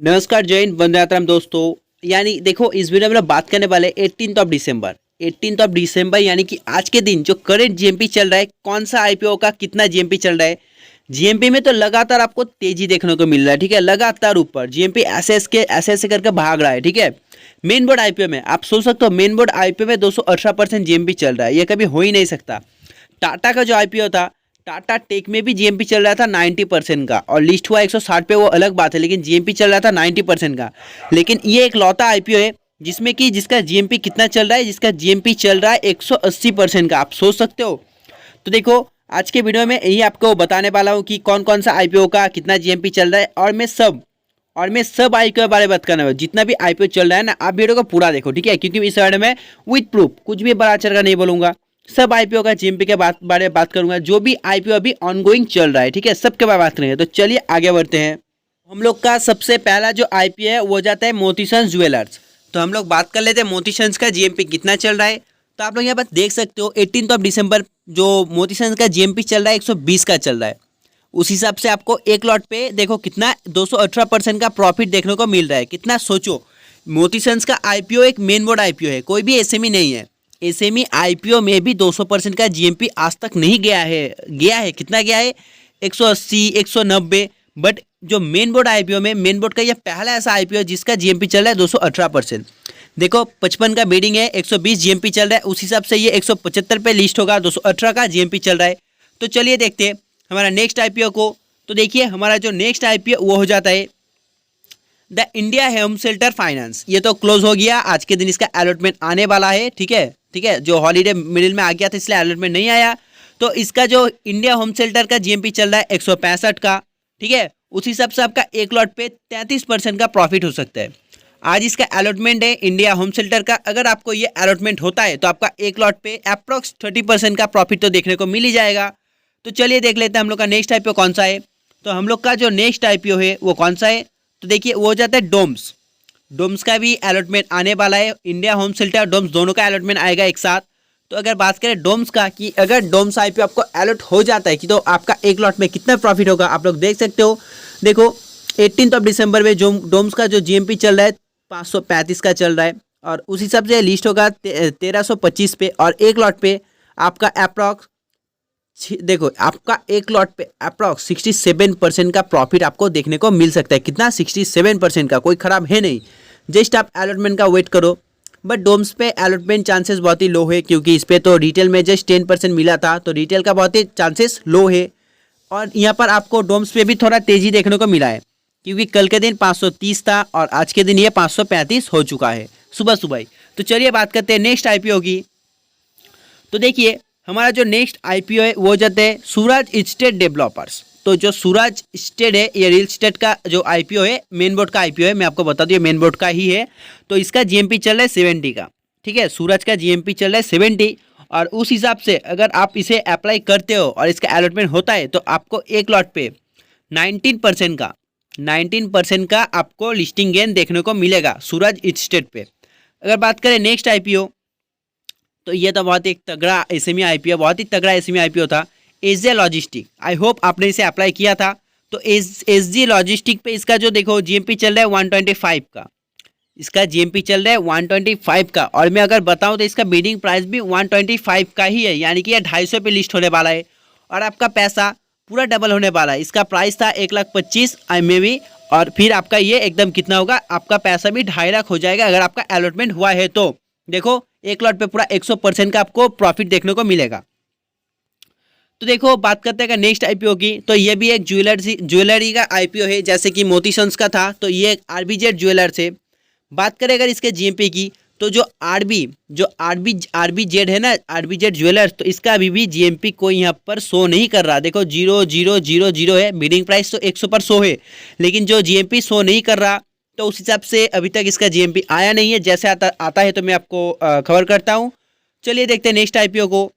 नमस्कार जय हिंद, वंदे मातरम दोस्तों। यानी देखो, इस वीडियो में हम लोग बात करने वाले 18 दिसंबर यानी कि आज के दिन जो करंट जीएमपी चल रहा है, कौन सा आईपीओ का कितना जीएमपी चल रहा है। जीएमपी में तो लगातार आपको तेजी देखने को मिल रहा है, ठीक है। लगातार ऊपर जीएमपी ऐसे करके भाग रहा है, ठीक है। मेन बोर्ड आईपीओ में आप सोच सकते हो, मेन बोर्ड आईपीओ में 218% जीएमपी चल रहा है, ये कभी हो ही नहीं सकता। टाटा का जो आईपीओ था, टाटा टेक में भी जीएमपी चल रहा था 90% का, और लिस्ट हुआ 160 पे, वो अलग बात है, लेकिन जीएमपी चल रहा था 90% का। लेकिन ये एक लौता आईपीओ है जिसका जीएमपी कितना चल रहा है, जिसका जीएमपी चल रहा है 180% का। आप सोच सकते हो। तो देखो, आज के वीडियो में यही आपको बताने वाला हूँ कि कौन कौन सा आईपीओ का कितना जीएमपी चल रहा है, और मैं सब आईपीओ के बारे में बात करने वाला हूँ। जितना भी आईपीओ चल रहा है ना, आप वीडियो को पूरा देखो, ठीक है, क्योंकि इस वीडियो में विद प्रूफ कुछ भी बड़ा चढ़ नहीं बोलूंगा। सब आईपीओ का जीएमपी के बारे में बात करूंगा, जो भी आईपीओ अभी ऑनगोइंग चल रहा है, ठीक है, सबके बारे में बात करेंगे। तो चलिए आगे बढ़ते हैं। हम लोग का सबसे पहला जो आईपीओ है वो जाता है मोतीसंस ज्वेलर्स। तो हम लोग बात कर लेते हैं मोतीसंस का जीएमपी कितना चल रहा है। तो आप लोग यहाँ पर देख सकते हो, 18 दिसंबर जो मोतीसंस का जीएमपी चल रहा है 120 का चल रहा है। उस हिसाब से आपको एक लॉट पे देखो कितना 218% का प्रॉफिट देखने को मिल रहा है। कितना सोचो, मोतीसंस का आईपीओ एक मेन बोर्ड आईपीओ है, कोई भी एसएमई नहीं है। एसएमई आईपीओ में भी 200% का जीएमपी आज तक नहीं गया है। कितना गया है? 180, 190। बट जो मेन बोर्ड आईपीओ में, मेन बोर्ड का यह पहला ऐसा आईपीओ है जिसका जीएमपी चल रहा है 218%। देखो 55 का बिडिंग है, 120 जीएमपी चल रहा है। उस हिसाब से ये 175 पे लिस्ट होगा, 218 का जीएमपी चल रहा है। तो चलिए देखते हैं हमारा नेक्स्ट आईपीओ को। तो देखिए, हमारा जो नेक्स्ट आईपीओ वो हो जाता है the India home shelter finance. ये तो क्लोज हो गया, आज के दिन इसका अलॉटमेंट आने वाला है, ठीक है, ठीक है। जो हॉलीडे मिडिल में आ गया था इसलिए अलॉटमेंट नहीं आया। तो इसका जो इंडिया होम शेल्टर का जीएमपी चल रहा है 165 का, ठीक है। उस हिसाब से आपका एक लॉट पे 33% का प्रॉफिट हो सकता है। आज इसका अलॉटमेंट है इंडिया होम शेल्टर का। अगर आपको ये अलॉटमेंट होता है तो आपका एक लॉट पे अप्रॉक्स 30% का प्रॉफिट तो देखने को मिल ही जाएगा। तो चलिए देख लेते हैं हम लोग का नेक्स्ट आईपीओ कौन सा है। तो हम लोग का जो नेक्स्ट आईपीओ है वो कौन सा है, तो देखिए वो हो जाता है डोम्स का भी अलॉटमेंट आने वाला है। इंडिया होम शेल्टर और डोम्स दोनों का अलॉटमेंट आएगा एक साथ। तो अगर बात करें डोम्स का, कि अगर डोम्स आईपीओ आपको अलॉट हो जाता है कि तो आपका एक लॉट में कितना प्रॉफिट होगा, आप लोग देख सकते हो। देखो 18 दिसंबर में जो डोम्स का जो जीएमपी चल रहा है 535 का चल रहा है, और उस हिसाब से लिस्ट होगा 1325 पे, और एक लॉट पे आपका अप्रॉक्स देखो आपका एक लॉट पे अप्रॉक्स 67% का प्रॉफिट आपको देखने को मिल सकता है। कितना? 67% का, कोई खराब है नहीं। जस्ट आप अलॉटमेंट का वेट करो। बट डोम्स पे अलॉटमेंट चांसेस बहुत ही लो है, क्योंकि इस पे तो रिटेल में जस्ट 10% मिला था, तो रिटेल का बहुत ही चांसेस लो है। और यहाँ पर आपको डोम्स पे भी थोड़ा तेजी देखने को मिला है, क्योंकि कल के दिन 530 था और आज के दिन ये 535 हो चुका है सुबह सुबह ही। तो चलिए बात करते हैं नेक्स्ट आईपीओ की। तो देखिए हमारा जो नेक्स्ट आईपीओ है वो जाते हैं सूरज स्टेट डेवलपर्स। तो जो सूरज स्टेट है, ये रियल स्टेट का जो आईपीओ है, मेन बोर्ड का आईपीओ है, मैं आपको बता दूं ये मेन बोर्ड का ही है। तो इसका जीएमपी चल रहा है 70 का, ठीक है। सूरज का जीएमपी चल रहा है 70, और उस हिसाब से अगर आप इसे अप्लाई करते हो और इसका अलॉटमेंट होता है तो आपको एक लॉट पे 19% का आपको लिस्टिंग गेन देखने को मिलेगा सूरज स्टेट पे। अगर बात करें नेक्स्ट आईपीओ, तो ये तो बहुत ही तगड़ा एसएमई आईपीओ, बहुत ही तगड़ा एसएमई आईपीओ था, एसजे लॉजिस्टिक। आई होप आपने इसे अप्लाई किया था। तो एसजी लॉजिस्टिक पे इसका जो देखो जीएमपी चल रहा है 125 का, इसका जीएमपी चल रहा है 125 का। और मैं अगर बताऊं तो इसका बिडिंग प्राइस भी 125 का ही है, यानी कि ये 250 पे लिस्ट होने वाला है, और आपका पैसा पूरा डबल होने वाला है। इसका प्राइस था 1,25,000 में भी, और फिर आपका ये एकदम कितना होगा, आपका पैसा भी 2.5 लाख हो जाएगा अगर आपका अलॉटमेंट हुआ है। तो देखो एक लॉट पे पूरा 100% का आपको प्रॉफिट देखने को मिलेगा। तो देखो बात करते हैं नेक्स्ट आईपीओ की। तो ये भी एक ज्वेलरी का आईपीओ है, जैसे कि मोतीसंस का था, तो ये एक आरबीजेड ज्वेलर्स है। बात करें अगर इसके जीएमपी की, तो जो आरबीजेड है ना, आरबीजेड ज्वेलर्स, तो इसका अभी भी जीएमपी कोई यहाँ पर शो नहीं कर रहा। देखो 0000 है, बिडिंग प्राइस तो 100 पर शो है, लेकिन जो जीएमपी शो नहीं कर रहा, तो उस हिसाब से अभी तक इसका जीएमपी आया नहीं है। जैसे आता है तो मैं आपको खबर करता हूँ। चलिए देखते हैं नेक्स्ट आईपीओ को।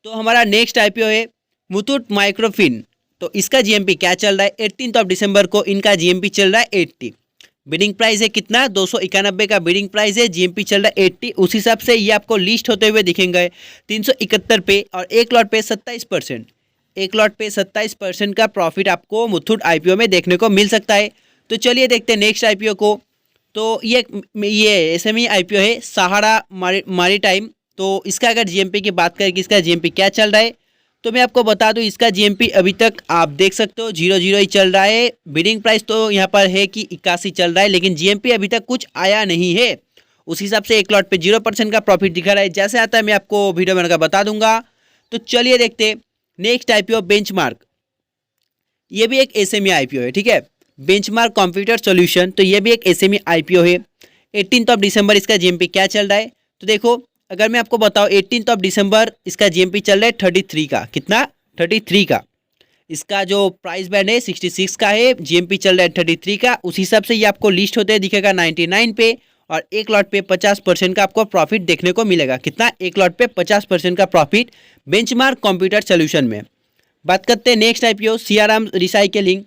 तो हमारा नेक्स्ट आईपीओ है मुथूट माइक्रोफिन। तो इसका जीएमपी क्या चल रहा है? 18 दिसंबर को इनका जीएमपी चल रहा है 80। बिडिंग प्राइस है कितना? 291 का बिडिंग प्राइस है, जीएमपी चल रहा है 80। उस हिसाब से ये आपको लिस्ट होते हुए दिखेंगे 371 पे, और एक लॉट पे 27%, एक लॉट पे 27% का प्रॉफिट आपको मुथूट आईपीओ में देखने को मिल सकता है। तो चलिए देखते हैं नेक्स्ट आईपीओ को। तो ये एसएमई आईपीओ है सहारा मैरीटाइम। तो इसका अगर जीएमपी की बात करें कि इसका जीएमपी क्या चल रहा है, तो मैं आपको बता दूं इसका जीएमपी अभी तक आप देख सकते हो 0-0 ही चल रहा है। बिडिंग प्राइस तो यहाँ पर है कि 81 चल रहा है, लेकिन जीएमपी अभी तक कुछ आया नहीं है। उस हिसाब से एक लॉट पे 0% का प्रॉफिट दिखा रहा है। जैसे आता है मैं आपको वीडियो में बता दूंगा। तो चलिए देखते नेक्स्ट आईपीओ बेंचमार्क। ये भी एक एसएमई आईपीओ है, ठीक है, बेंचमार्क कंप्यूटर सॉल्यूशन। तो ये भी एक एसएमई आईपीओ है। 18 दिसंबर इसका जीएमपी क्या चल रहा है, तो देखो अगर मैं आपको बताऊं 18 दिसंबर इसका जीएमपी चल रहा है 33 का। कितना? 33 का। इसका जो प्राइस बैंड है 66 का है, जीएमपी चल रहा है 33 का। उस हिसाब से ये आपको लिस्ट होते हैं दिखेगा 99 पे, और एक लॉट पे 50% का आपको प्रॉफिट देखने को मिलेगा। कितना? एक लॉट पे 50% का प्रॉफिट बेंचमार्क कंप्यूटर सॉल्यूशन में। बात करते हैं next IPO Siyaram recycling.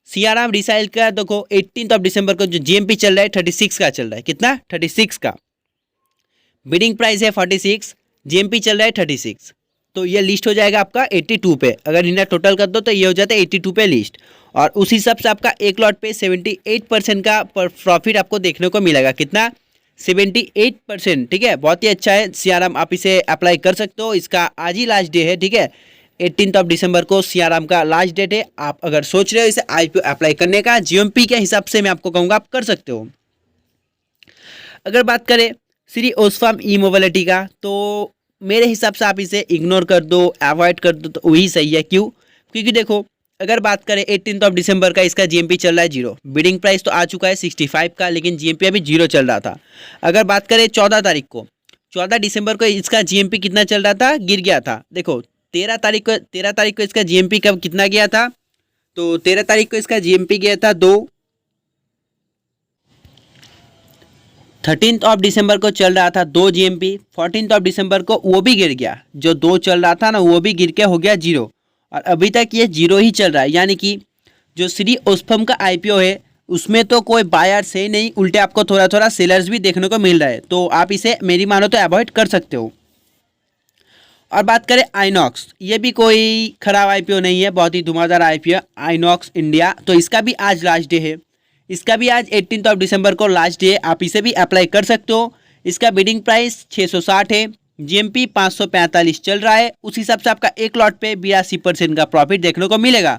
Siyaram recycle का देखो 18 दिसंबर को जो जीएमपी चल रहा है 36 का चल रहा है। कितना? 36 का। बिडिंग प्राइस है 46, जीएमपी चल रहा है 36। तो ये लिस्ट हो जाएगा आपका 82 पे। अगर इन्हें टोटल कर दो तो ये हो जाता है 82 पे लिस्ट, और उस हिसाब से आपका एक लॉट पे 78% का प्रॉफिट आपको देखने को मिलेगा। कितना? 78%। ठीक है, बहुत ही अच्छा है सियाराम, आप इसे अप्लाई कर सकते हो। इसका आज ही लास्ट डे है, ठीक है, 18 दिसंबर को सियाराम का लास्ट डेट है। आप अगर सोच रहे हो इसे आईपीओ अप्लाई करने का, जीएमपी के हिसाब से मैं आपको कहूँगा आप कर सकते हो। अगर बात करें श्री ओसफाम ई मोबिलिटी का, तो मेरे हिसाब से आप इसे इग्नोर कर दो, अवॉइड कर दो, तो वही सही है। क्यों? क्योंकि देखो अगर बात करें 18 दिसंबर का इसका जीएमपी चल रहा है 0, बिडिंग प्राइस तो आ चुका है 65 का, लेकिन जीएमपी अभी 0 चल रहा था। अगर बात करें 14 तारीख को, 14 दिसंबर को इसका जीएमपी कितना चल रहा था? गिर गया था। देखो 13 तारीख को इसका जीएमपी कब कितना गया था, तो 13 तारीख को इसका जीएमपी गया था 2। 13 दिसंबर को चल रहा था 2 जीएमपी। 14 दिसंबर को वो भी गिर गया, जो 2 चल रहा था ना वो भी गिर के हो गया 0, और अभी तक ये 0 ही चल रहा है। यानी कि जो श्री ओसफाम का आईपीओ है उसमें तो कोई बायर्स है नहीं, उल्टे आपको थोड़ा थोड़ा सेलर्स भी देखने को मिल रहा है। तो आप इसे मेरी मानो तो अवॉइड कर सकते हो। और बात करें आइनॉक्स, ये भी कोई खराब आईपीओ नहीं है, बहुत ही धुआंधार आईपीओ आइनॉक्स इंडिया। तो इसका भी आज लास्ट डे है, इसका भी आज 18 दिसंबर को लास्ट डे है, आप इसे भी अप्लाई कर सकते हो। इसका बिडिंग प्राइस 660 है, जीएमपी 545 चल रहा है। उस हिसाब से आपका एक लॉट पे 82% का प्रॉफिट देखने को मिलेगा।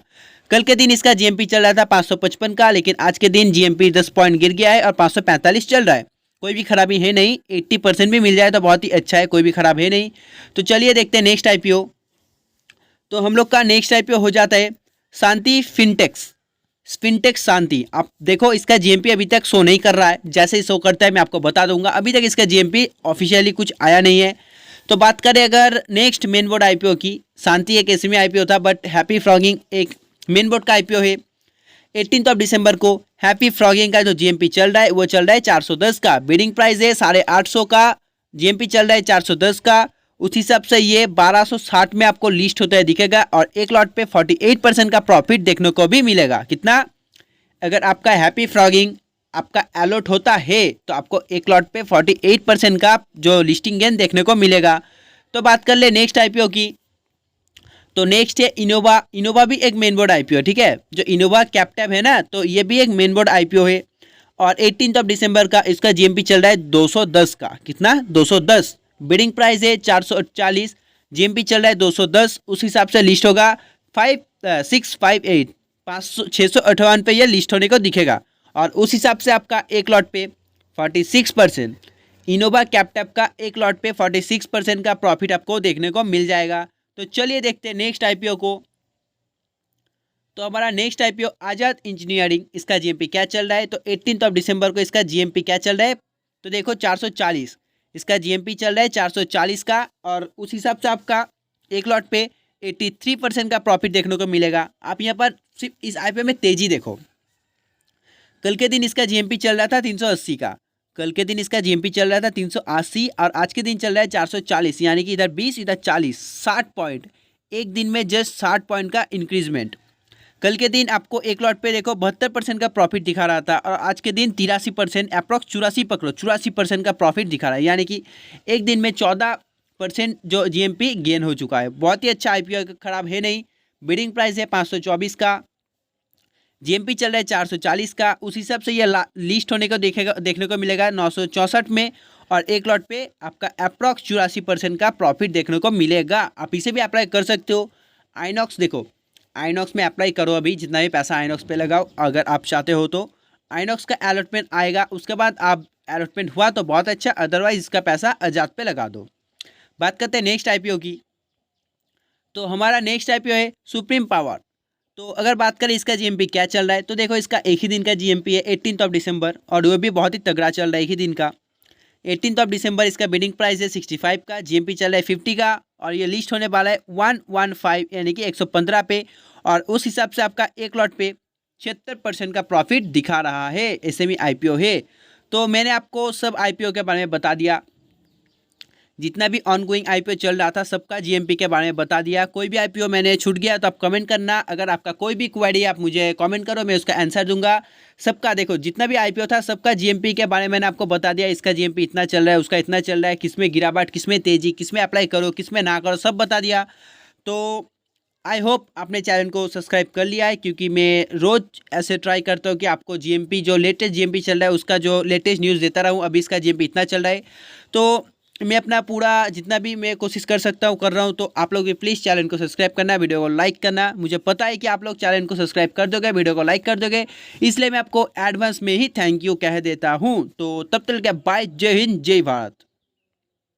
कल के दिन इसका जीएमपी चल रहा था 555 का, लेकिन आज के दिन जीएमपी 10 पॉइंट गिर गया है और 545 चल रहा है। कोई भी खराबी है नहीं, 80% भी मिल जाए तो बहुत ही अच्छा है, कोई भी खराब है नहीं। तो चलिए देखते हैं नेक्स्ट आईपीओ। तो हम लोग का नेक्स्ट आईपीओ हो जाता है शांति फिनटेक्स शांति। आप देखो इसका जीएमपी अभी तक शो नहीं कर रहा है, जैसे ही शो करता है मैं आपको बता दूंगा। अभी तक इसका जीएमपी ऑफिशियली कुछ आया नहीं है। तो बात करें अगर नेक्स्ट मेन बोर्ड आईपीओ की, शांति एक एसएमई आईपीओ था, बट हैप्पी फ्रॉगिंग एक मेन बोर्ड का आईपीओ है। 18 दिसंबर को हैप्पी फ्रॉगिंग का जो जीएमपी चल रहा है वो चल रहा है 410 का, बिडिंग प्राइस है 850 का, जीएमपी चल रहा है 410 का। उस हिसाब से ये 1260 में आपको लिस्ट होता है दिखेगा, और एक लॉट पे 48% का प्रॉफिट देखने को भी मिलेगा। कितना? अगर आपका हैप्पी फ्रॉगिंग आपका अलॉट होता है तो आपको एक लॉट पे 48% का जो लिस्टिंग गेन देखने को मिलेगा। तो बात कर ले नेक्स्ट आईपीओ की, तो नेक्स्ट है इनोवा भी एक मेन बोर्ड आईपीओ, ठीक है, जो इनोवा कैप्टिव है ना, तो ये भी एक मेन बोर्ड आईपीओ है। और 18 दिसंबर का इसका जीएमपी चल रहा है 210 का। कितना? 210। बिडिंग प्राइस है 440, जीएमपी चल रहा है 210। उस हिसाब से लिस्ट होगा 5658 658 पे ये लिस्ट होने को दिखेगा, और उस हिसाब से आपका एक लॉट पे 46% इनोवा कैप्टिव का एक लॉट पे 46% का प्रॉफिट आपको देखने को मिल जाएगा। तो चलिए देखते हैं नेक्स्ट आईपीओ को। तो हमारा नेक्स्ट आईपीओ आजाद इंजीनियरिंग, इसका जीएमपी क्या चल रहा है, तो 18 दिसंबर को इसका जीएमपी क्या चल रहा है, तो देखो 440 इसका जीएमपी चल रहा है 440 का, और उस हिसाब से आपका एक लॉट पे 83% का प्रॉफिट देखने को मिलेगा। आप यहाँ पर सिर्फ इस आईपीओ में तेजी देखो, कल के दिन इसका जीएमपी चल रहा था 380 का, कल के दिन इसका जीएमपी चल रहा था 380, और आज के दिन चल रहा है 440, यानी कि इधर 20 इधर 40, 60 पॉइंट एक दिन में, जस्ट 60 पॉइंट का इंक्रीजमेंट। कल के दिन आपको एक लॉट पे देखो 72% का प्रॉफिट दिखा रहा था, और आज के दिन 83%, अप्रॉक्स 84 पकड़ो, 84% का प्रॉफिट दिखा रहा है, यानी कि एक दिन में 14% जो जीएमपी गेन हो चुका है। बहुत ही अच्छा आईपीओ, खराब है नहीं। बिडिंग प्राइस है 524 का, जीएमपी चल रहा है 440 का, उस हिसाब से ये लिस्ट होने को देखने को मिलेगा 964 में, और एक लॉट पे आपका अप्रॉक्स 84% का प्रॉफिट देखने को मिलेगा। आप इसे भी अप्लाई कर सकते हो। आइनॉक्स देखो, आइनॉक्स में अप्लाई करो, अभी जितना भी पैसा आइनॉक्स पे लगाओ अगर आप चाहते हो तो। आइनॉक्स का अलॉटमेंट आएगा, उसके बाद आप अलॉटमेंट हुआ तो बहुत अच्छा, अदरवाइज इसका पैसा आजाद पे लगा दो। बात करते हैं नेक्स्ट आईपीओ की। तो हमारा नेक्स्ट आईपीओ है सुप्रीम पावर। तो अगर बात करें इसका जीएमपी क्या चल रहा है, तो देखो इसका एक ही दिन का जीएमपी है 18 दिसंबर, और वो भी बहुत ही तगड़ा चल रहा है एक ही दिन का। 18 दिसंबर इसका बिडिंग प्राइस है 65 का, जीएमपी चल रहा है 50 का, और ये लिस्ट होने वाला है 115 यानी कि 115 पे, और उस हिसाब से आपका एक लॉट पे 76% का प्रॉफिट दिखा रहा है। एसएमई आईपीओ है। तो मैंने आपको सब आईपीओ के बारे में बता दिया, जितना भी ऑनगोइंग आईपीओ चल रहा था सबका जीएमपी के बारे में बता दिया। कोई भी आईपीओ मैंने छूट गया तो आप कमेंट करना, अगर आपका कोई भी क्वेरी आप मुझे कमेंट करो, मैं उसका आंसर दूंगा। सबका देखो जितना भी आईपीओ था सबका जीएमपी के बारे में मैंने आपको बता दिया, इसका जीएमपी इतना चल रहा है, उसका इतना चल रहा है, किसमें गिरावट, किसमें तेजी, किसमें अप्लाई करो, किसमें ना करो, सब बता दिया। तो आई होप आपने चैनल को सब्सक्राइब कर लिया है, क्योंकि मैं रोज़ ऐसे ट्राई करता हूँ कि आपको जीएमपी जो लेटेस्ट जीएमपी चल रहा है उसका जो लेटेस्ट न्यूज़ देता रहूँ। अभी इसका जीएमपी इतना चल रहा है, तो मैं अपना पूरा जितना भी मैं कोशिश कर सकता हूँ कर रहा हूँ। तो आप लोग भी प्लीज़ चैनल को सब्सक्राइब करना, वीडियो को लाइक करना। मुझे पता है कि आप लोग चैनल को सब्सक्राइब कर दोगे, वीडियो को लाइक कर दोगे, इसलिए मैं आपको एडवांस में ही थैंक यू कह देता हूँ। तो तब तक के बाय, जय हिंद, जय भारत।